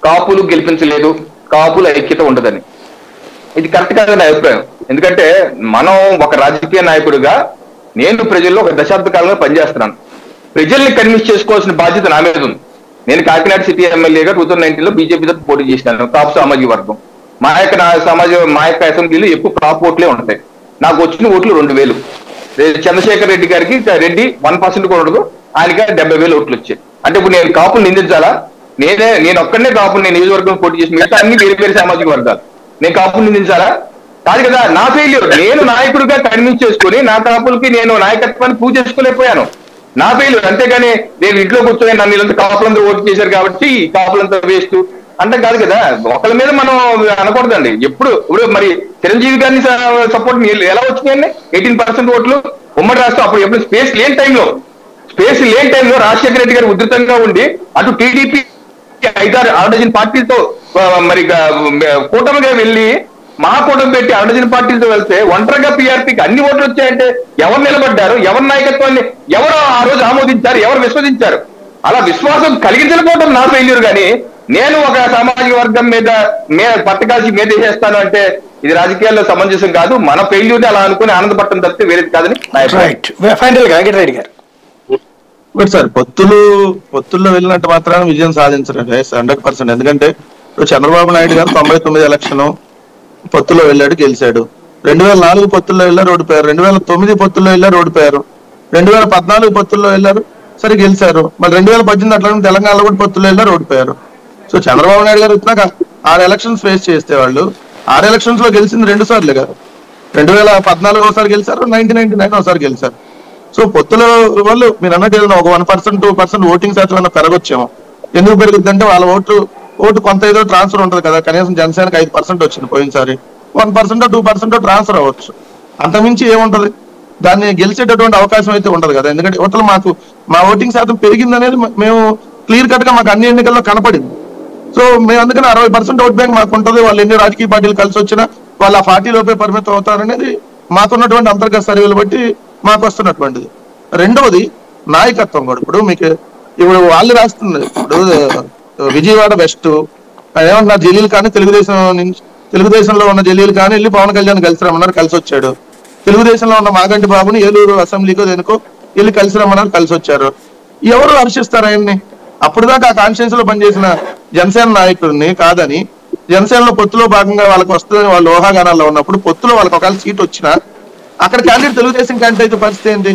కాపులు గెలిపించలేదు, కాపుల ఐక్యత ఉండదని. ఇది కరెక్ట్ కాదని నా అభిప్రాయం. ఎందుకంటే మనం ఒక రాజకీయ నాయకుడిగా నేను ప్రజల్లో ఒక దశాబ్ద కాలంగా పనిచేస్తున్నాను. ప్రజల్ని కన్విన్స్ చేసుకోవాల్సిన బాధ్యత నా మీద ఉంది. నేను కాకినాడ సిటీ ఎమ్మెల్యేగా 2019లో బీజేపీ తరఫు పోటీ చేసినాను, కాపు సామాజిక వర్గం. మా యొక్క అసెంబ్లీలో ఎక్కువ కాపు ఓట్లే ఉంటాయి. నాకు వచ్చిన ఓట్లు 2000. చంద్రశేఖర్ రెడ్డి గారికి రెడ్డి 1% కూడా ఉండదు, ఆయనకి 70,000 ఓట్లు వచ్చాయి. అంటే ఇప్పుడు నేను కాపులు నిందించాలా? నేను ఒక్కడనే కాపులు నేను నియోజకవర్గం పోటీ చేసి మిగతా అన్ని వేరే వేరే సామాజిక వర్గాలు, నేను కాపులు నిందించాలా? కాదు కదా. నా ఫెయిల్యూర్. నేను నాయకుడిగా కన్విన్స్ చేసుకుని నా కాపులకి నేను నాయకత్వాన్ని పూజ చేసుకోలేకపోయాను. నా ఫెయిల్యూర్. అంతేగాని నేను ఇంట్లో కూర్చొని నన్ను వీళ్ళంతా కాపులంతా ఓటు చేశారు కాబట్టి కాపులంతా వేస్ట్ అంటే కాదు కదా. ఒకళ్ళ మీద మనం అనకూడదండి. ఇప్పుడు మరి చిరంజీవి గారిని సపోర్ట్ ఎలా వచ్చినాయండి? 18% ఓట్లు ఉమ్మడి రాష్ట్రం. అప్పుడు ఎప్పుడు స్పేస్ లేని టైంలో రాజశేఖర రెడ్డి గారు ఉధృతంగా ఉండి అటు టీడీపీ 5-6 పార్టీలతో మరి కూటమిగా వెళ్ళి మహాకూటమి పెట్టి 6 పార్టీలతో వెళ్తే ఒంటరిగా పీఆర్పీకి అన్ని ఓట్లు వచ్చాయంటే ఎవరు నిలబడ్డారు? ఎవరి నాయకత్వాన్ని ఎవరు ఆ రోజు ఆమోదించారు? ఎవరు విశ్వసించారు? అలా విశ్వాసం కలిగించకపోవడం నా ఫెయిల్యూర్. కానీ నేను ఒక సామాజిక వర్గం మీద పట్టకాల్సి మీద వేసేస్తాను అంటే ఇది రాజకీయాల్లో సమంజసం కాదు. మన ఫెయిల్యూర్ అలా అనుకుని ఆనందపడటం తప్పితే వేరేది కాదని సార్. పొత్తుల్లో వెళ్ళినట్టు మాత్రాన విజయం సాధించడం 100%. ఎందుకంటే ఇప్పుడు చంద్రబాబు నాయుడు గారు 99 ఎలక్షన్ పొత్తులో వెళ్ళాడు, గెలిచాడు. 2004 పొత్తుల్లో వెళ్ళారు, ఓడిపోయారు. 2009 పొత్తుల్లో వెళ్ళారు, ఓడిపోయారు. 2014 పొత్తుల్లో వెళ్ళారు, సరే గెలిచారు. మరి 2018 అట్లా తెలంగాణలో కూడా పొత్తుల్లో వెళ్ళారు, ఓడిపోయారు. సో చంద్రబాబు నాయుడు గారు వచ్చినాక 6 ఎలక్షన్స్ ఫేస్ చేస్తే వాళ్ళు 6 ఎలక్షన్స్ లో గెలిచింది 2 సార్లు కాదు. 2014 ఒకసారి గెలిచారు, 1999 ఒకసారి గెలిచారు. సో పొత్తుల వాళ్ళు మీరు అన్నట్టు ఒక 1% 2% ఓటింగ్ శాతం పెరగొచ్చేమో. ఎందుకు పెరుగుద్ది అంటే వాళ్ళ ఓటు కొంత ఏదో ట్రాన్స్ఫర్ ఉంటుంది కదా. కనీసం జనసేనకి 5% వచ్చింది పోయినసారి. 1% 2% ట్రాన్స్ఫర్ అవ్వచ్చు, అంతమించి ఏముంటది. దాన్ని గెలిచేటటువంటి అవకాశం అయితే ఉండదు కదా. ఎందుకంటే ఇవతల మా ఓటింగ్ శాతం పెరిగింది అనేది మేము క్లియర్ కట్ గా మాకు అన్ని ఎన్నికల్లో కనపడింది. సో మేము అందుకని 60% ఓట్ బ్యాంక్ మాకు ఉంటుంది. వాళ్ళు ఎన్ని రాజకీయ పార్టీలు కలిసి వచ్చినా వాళ్ళు ఆ పార్టీ లోపే పరిమితం అవుతారనేది మాకున్నటువంటి అంతర్గత సర్వేలు బట్టి మాకు వస్తున్నటువంటిది. రెండవది నాయకత్వం కూడా. ఇప్పుడు వాళ్ళు రాస్తున్నారు. ఇప్పుడు విజయవాడ వెస్ట్ ఏమన్నా జలీల్ కానీ తెలుగుదేశంలో ఉన్న జలీల్ కానీ వెళ్ళి పవన్ కళ్యాణ్ కలిసి రమ్మన్నారు, కలిసి వచ్చాడు. తెలుగుదేశంలో ఉన్న మాగంటి బాబుని ఏలూరు అసెంబ్లీకో దేనికో వెళ్ళి కలిసి రమ్మన్నారు, కలిసి వచ్చారు. ఎవరు హర్షిస్తారు ఆయన్ని? అప్పుడు దాకా ఆ కాన్స్టిట్యూన్సీ లో పనిచేసిన జనసేన నాయకుడిని కాదని జనసేనలో పొత్తులో భాగంగా వాళ్ళకి వస్తుందని వాళ్ళు ఊహాగానాల్లో ఉన్నప్పుడు పొత్తులో వాళ్ళకి ఒకవేళ సీట్ వచ్చినా అక్కడ క్యాండిడేట్ తెలుగుదేశం క్యాండిడేట్ అయితే పరిస్థితి ఏంటి?